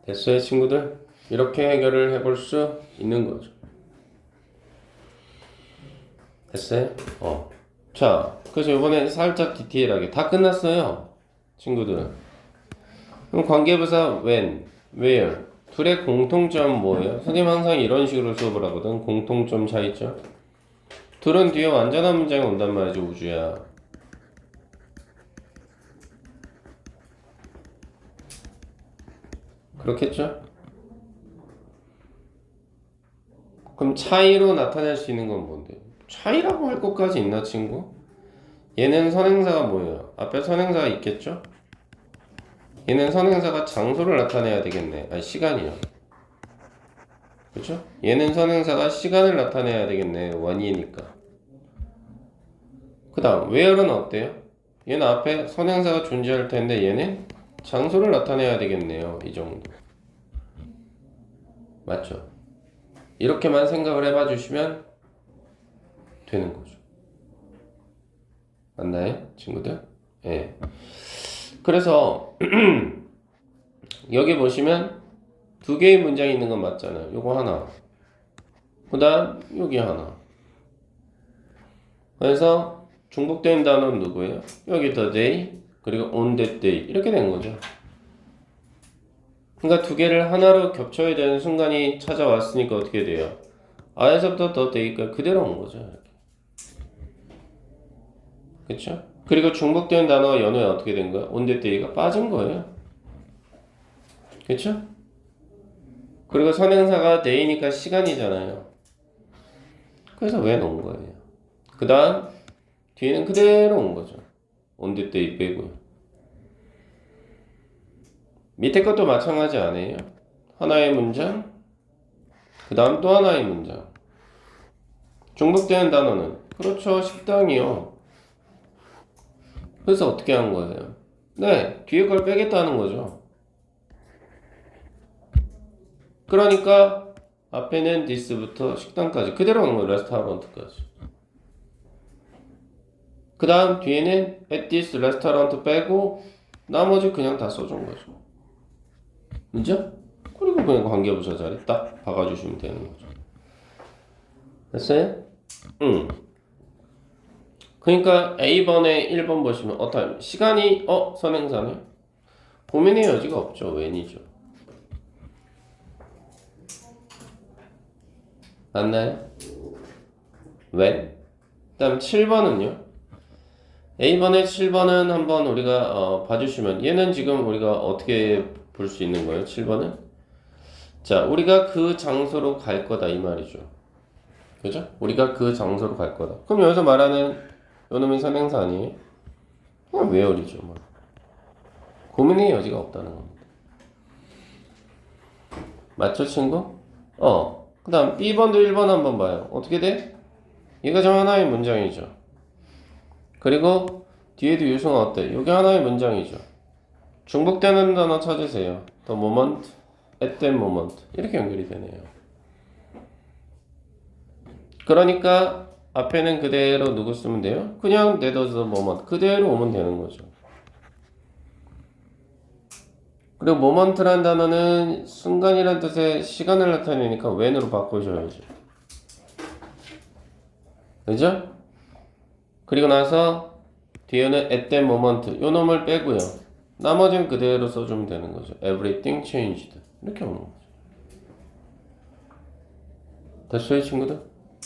됐어요, 친구들? 이렇게 해결을 해볼 수 있는 거죠. 됐어요? 자, 그래서 이번에 살짝 디테일하게 다 끝났어요, 친구들은. 그럼 관계부사 when, where 둘의 공통점 뭐예요? 선생님 항상 이런 식으로 수업을 하거든. 공통점 차이점. 둘은 뒤에 완전한 문장이 온단 말이죠, 우주야. 그렇겠죠? 그럼 차이로 나타낼 수 있는 건 뭔데? 차이라고 할 것까지 있나, 친구? 얘는 선행사가 뭐예요? 앞에 선행사가 있겠죠? 얘는 선행사가 장소를 나타내야 되겠네. 아니, 시간이요. 그렇죠? 얘는 선행사가 시간을 나타내야 되겠네. 원이니까. 그 다음 where는 어때요? 얘는 앞에 선행사가 존재할 텐데 얘는 장소를 나타내야 되겠네요. 이 정도. 맞죠? 이렇게만 생각을 해봐 주시면 되는 거죠. 맞나요? 친구들? 예. 네. 그래서 여기 보시면 두 개의 문장이 있는 건 맞잖아요. 요거 하나. 그 다음 여기 하나. 그래서 중복된 단어는 누구예요? 여기 the day 그리고 on that day 이렇게 된 거죠. 그러니까 두 개를 하나로 겹쳐야 되는 순간이 찾아왔으니까 어떻게 돼요? 아에서부터 the day까지 그대로 온 거죠. 이렇게. 그쵸? 그리고 중복된 단어가 연후에 어떻게 된 거야? on that day가 빠진 거예요. 그쵸? 그리고 선행사가 day니까 시간이잖아요. 그래서 왜 놓은 거예요? 그 다음 뒤에는 그대로 온 거죠. on that day 빼고요. 밑에 것도 마찬가지 아니에요? 하나의 문장, 그 다음 또 하나의 문장. 중복되는 단어는 그렇죠, 식당이요. 그래서 어떻게 한 거예요? 네, 뒤에 걸 빼겠다는 거죠. 그러니까 앞에는 this부터 식당까지 그대로 오는 거예요. 레스토랑트까지. 그 다음 뒤에는 at this restaurant 빼고 나머지 그냥 다 써준 거죠. 그죠? 그리고 그냥 관계부사 자리 딱 박아주시면 되는 거죠. 됐어요? 응. 그러니까 A번에 1번 보시면 시간이 선행사네? 고민의 여지가 없죠. when이죠. 맞나요? when? 그 다음 7번은요? A번에 7번은 한번 우리가 봐주시면 얘는 지금 우리가 어떻게 볼 수 있는 거예요? 7번은? 자, 우리가 그 장소로 갈 거다 이 말이죠. 그죠? 우리가 그 장소로 갈 거다. 그럼 여기서 말하는 요놈이 선행사 아니에요? 그냥 외월이죠. 뭐. 고민의 여지가 없다는 겁니다. 맞죠, 친구? 그 다음 B번도 1번 한번 봐요. 어떻게 돼? 이거 좀 하나의 문장이죠. 그리고 뒤에도 유승화 어때? 이게 하나의 문장이죠. 중복되는 단어 찾으세요. The moment, at that moment 이렇게 연결이 되네요. 그러니까 앞에는 그대로 누구 쓰면 돼요? 그냥 that was the moment 그대로 오면 되는 거죠. 그리고 moment란 단어는 순간이란 뜻의 시간을 나타내니까 when으로 바꾸셔야죠. 그죠? 그리고 나서 뒤에는 at that moment 요 놈을 빼고요. 나머지는 그대로 써주면 되는 거죠. Everything changed 이렇게 오는 거죠. 됐어요, 친구들?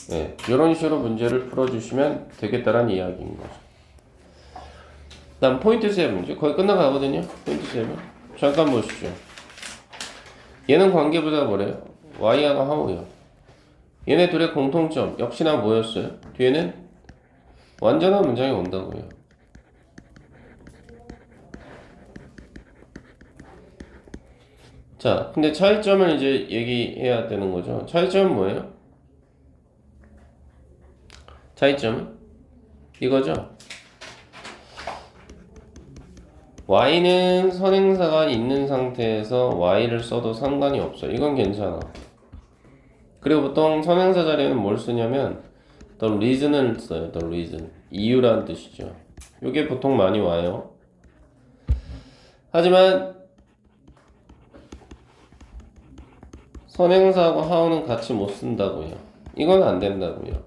네, 이런 식으로 문제를 풀어주시면 되겠다라는 이야기인 거죠. 다음 포인트 7 이제 거의 끝나가거든요. 포인트 7 잠깐 보시죠. 얘는 관계부사 뭐래요? Y하고 how요. 얘네 둘의 공통점 역시나 뭐였어요? 뒤에는 완전한 문장이 온다고요. 자, 근데 차이점을 이제 얘기해야 되는 거죠. 차이점은 뭐예요? 차이점은 이거죠. Y는 선행사가 있는 상태에서 Y를 써도 상관이 없어. 이건 괜찮아. 그리고 보통 선행사 자리에는 뭘 쓰냐면 the reason을 써요. the reason. 이유라는 뜻이죠. 이게 보통 많이 와요. 하지만 선행사하고 how는 같이 못 쓴다고요. 이건 안 된다고요.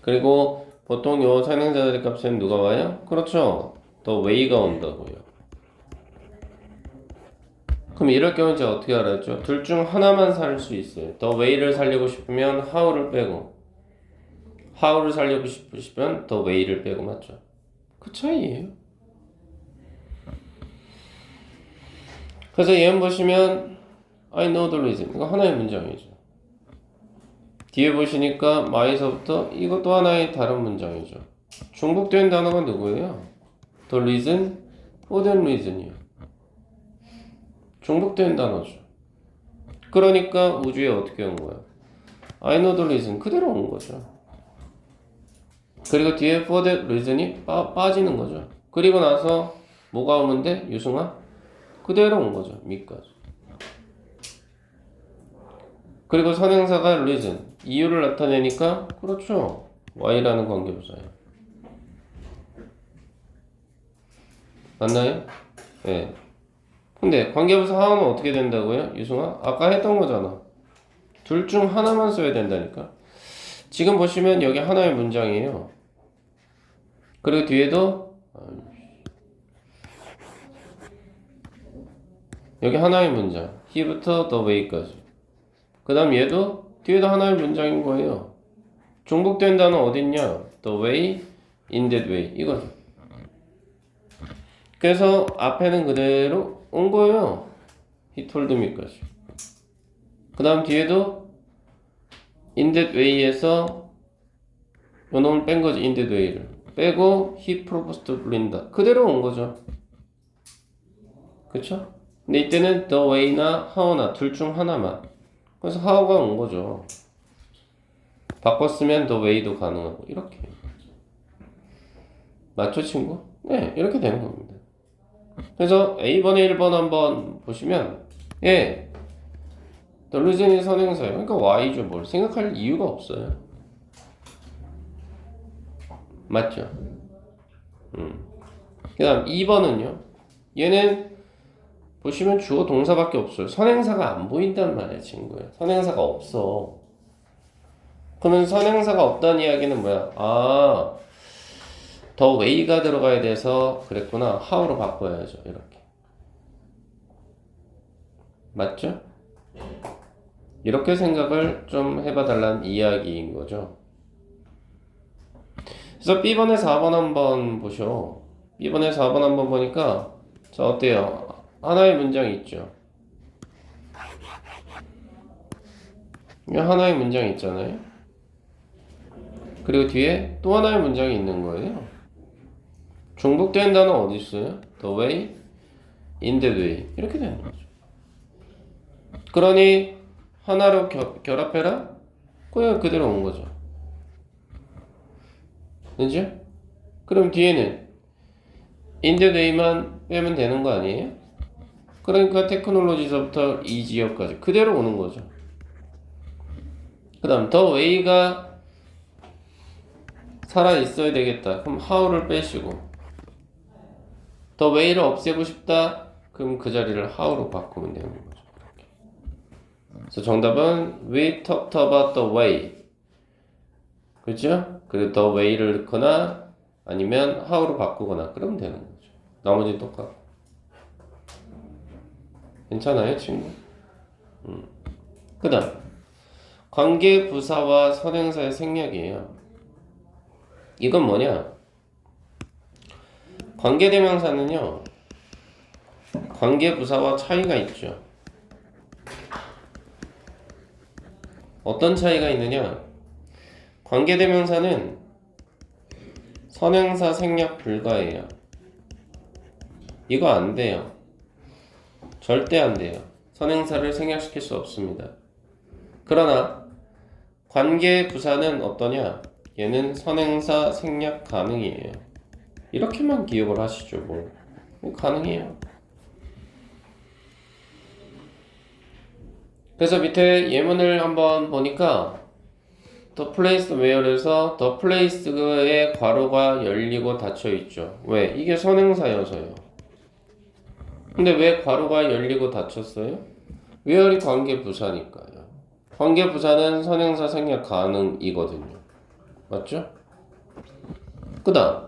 그리고 보통 요 선행사 자리 값에는 누가 와요? 그렇죠. the way가 온다고요. 그럼 이럴 경우는 제가 어떻게 알았죠? 둘 중 하나만 살 수 있어요. the way를 살리고 싶으면 how를 빼고 how를 살리고 싶으시면 the way를 빼고 맞죠? 그 차이예요. 그래서 얘는 보시면 I know the reason 이거 하나의 문장이죠. 뒤에 보시니까 my서부터 이것도 하나의 다른 문장이죠. 중복된 단어가 누구예요? the reason, for that reason이요. 중복된 단어죠. 그러니까 우주에 어떻게 온 거야? I know the reason 그대로 온 거죠. 그리고 뒤에 for that reason이 빠지는 거죠. 그리고 나서 뭐가 오면 돼? 유승아? 그대로 온 거죠. 미까지. 그리고 선행사가 reason 이유를 나타내니까 그렇죠. Y라는 관계부사예요. 맞나요? 네. 근데 관계부사 하나는 어떻게 된다고요? 유승아? 아까 했던 거잖아. 둘 중 하나만 써야 된다니까. 지금 보시면 여기 하나의 문장이에요. 그리고 뒤에도 여기 하나의 문장. he부터 the way까지. 그 다음 얘도 뒤에도 하나의 문장인 거예요. 중복된 단어 어딨냐? the way, in that way 이거죠. 그래서 앞에는 그대로 온 거예요. he told me까지. 그 다음 뒤에도 in that way에서 요 놈을 뺀 거지. in that way를 빼고 he proposed to blinda 그대로 온 거죠. 그쵸? 근데 이때는 the way나 how나 둘 중 하나만. 그래서 how가 온 거죠. 바꿨으면 the way도 가능하고 이렇게. 맞죠, 친구? 네, 이렇게 되는 겁니다. 그래서 A번에 1번 한번 보시면 예, the reason이 선행사예요. 그러니까 Y죠. 뭘 생각할 이유가 없어요. 맞죠? 그 다음 2번은요. 얘는 보시면 주어 동사밖에 없어요. 선행사가 안 보인단 말이야, 친구야. 선행사가 없어. 그러면 선행사가 없다는 이야기는 뭐야? 아, 더 way가 들어가야 돼서 그랬구나. how로 바꿔야죠. 이렇게. 맞죠? 이렇게 생각을 좀 해봐 달라는 이야기인 거죠. 그래서 B번에 4번 한번 보셔. B번에 4번 한번 보니까 자 어때요? 하나의 문장이 있죠. 이 하나의 문장이 있잖아요. 그리고 뒤에 또 하나의 문장이 있는 거예요. 중복된 단어 어디 있어요? The way, in the way 이렇게 되는 거죠. 그러니 하나로 결합해라? 그냥 그대로 온 거죠. 그죠? 그럼 뒤에는 in the way만 빼면 되는 거 아니에요? 그러니까 테크놀로지서부터 이 지역까지 그대로 오는 거죠. 그 다음 the way가 살아 있어야 되겠다. 그럼 how를 빼시고 the way를 없애고 싶다. 그럼 그 자리를 how로 바꾸면 되는 거죠. 그래서 정답은 we talked about the way. 그죠? 그리고 the way를 넣거나 아니면 how로 바꾸거나 그러면 되는 거죠. 나머지는 똑같고. 괜찮아요, 친구? 그 다음 관계 부사와 선행사의 생략이에요. 이건 뭐냐? 관계대명사는요, 관계 부사와 차이가 있죠. 어떤 차이가 있느냐? 관계대명사는 선행사 생략 불가예요. 이거 안 돼요. 절대 안 돼요. 선행사를 생략시킬 수 없습니다. 그러나 관계 부사는 어떠냐? 얘는 선행사 생략 가능이에요. 이렇게만 기억을 하시죠. 뭐 가능해요. 그래서 밑에 예문을 한번 보니까 The place where에서 The place의 괄호가 열리고 닫혀 있죠. 왜? 이게 선행사여서요. 근데 왜 괄호가 열리고 닫혔어요? where이 관계 부사니까요. 관계 부사는 선행사 생략 가능이거든요. 맞죠? 그 다음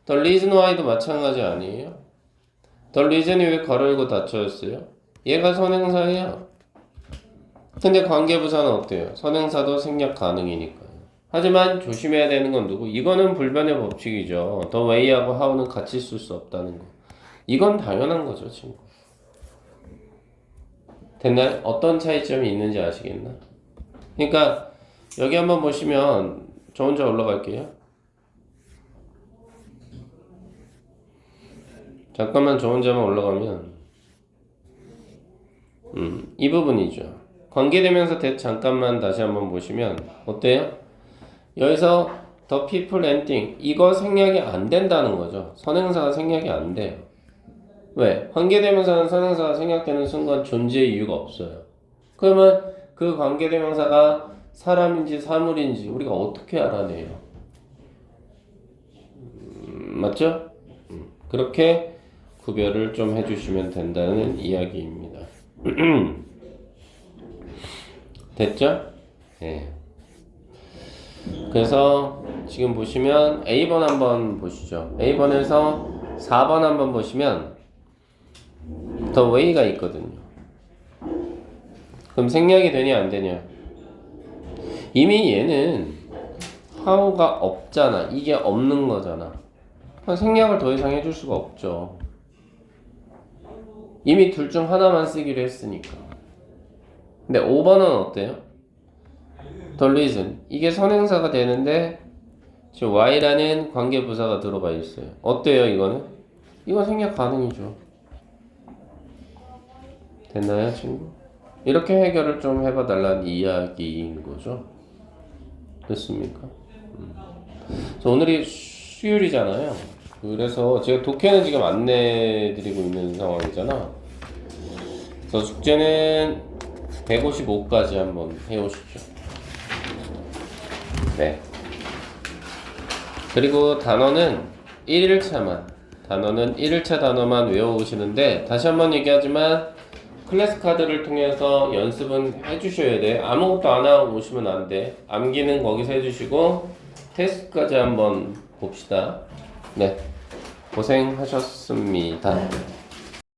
The reason why도 마찬가지 아니에요? The reason이 왜 괄호 열고 닫혀 있어요? 얘가 선행사예요. 근데 관계부사는 어때요? 선행사도 생략 가능이니까요. 하지만 조심해야 되는 건 누구? 이거는 불변의 법칙이죠. The way하고 how는 같이 쓸 수 없다는 거. 이건 당연한 거죠, 친구. 됐나요? 어떤 차이점이 있는지 아시겠나? 그러니까 여기 한번 보시면 저 혼자 올라갈게요. 잠깐만 저 혼자만 올라가면 이 부분이죠. 관계대명사 잠깐만 다시 한번 보시면 어때요? 여기서 the people and thing 이거 생략이 안 된다는 거죠. 선행사가 생략이 안 돼요. 왜? 관계대명사는 선행사가 생략되는 순간 존재의 이유가 없어요. 그러면 그 관계대명사가 사람인지 사물인지 우리가 어떻게 알아내요? 맞죠? 그렇게 구별을 좀 해주시면 된다는 이야기입니다. 됐죠? 네. 그래서 지금 보시면 A번 한번 보시죠. A번에서 4번 한번 보시면 The way가 있거든요. 그럼 생략이 되냐 안 되냐? 이미 얘는 how가 없잖아. 이게 없는 거잖아. 생략을 더 이상 해줄 수가 없죠. 이미 둘 중 하나만 쓰기로 했으니까. 근데 5번은 어때요? The reason 이게 선행사가 되는데 지금 y라는 관계부사가 들어가 있어요. 어때요 이거는? 이건 생략 가능이죠. 됐나요 친구? 이렇게 해결을 좀 해봐 달라는 이야기인 거죠. 됐습니까? 오늘이 수요일이잖아요. 그래서 제가 독해는 지금 안 내드리고 있는 상황이잖아. 그래서 숙제는 155까지 한번 해오시죠. 네. 그리고 단어는 1일차 단어만 외워오시는데 다시 한번 얘기하지만 클래스 카드를 통해서 연습은 해주셔야 돼. 아무것도 안 하고 오시면 안 돼. 암기는 거기서 해주시고 테스트까지 한번 봅시다. 네. 고생하셨습니다.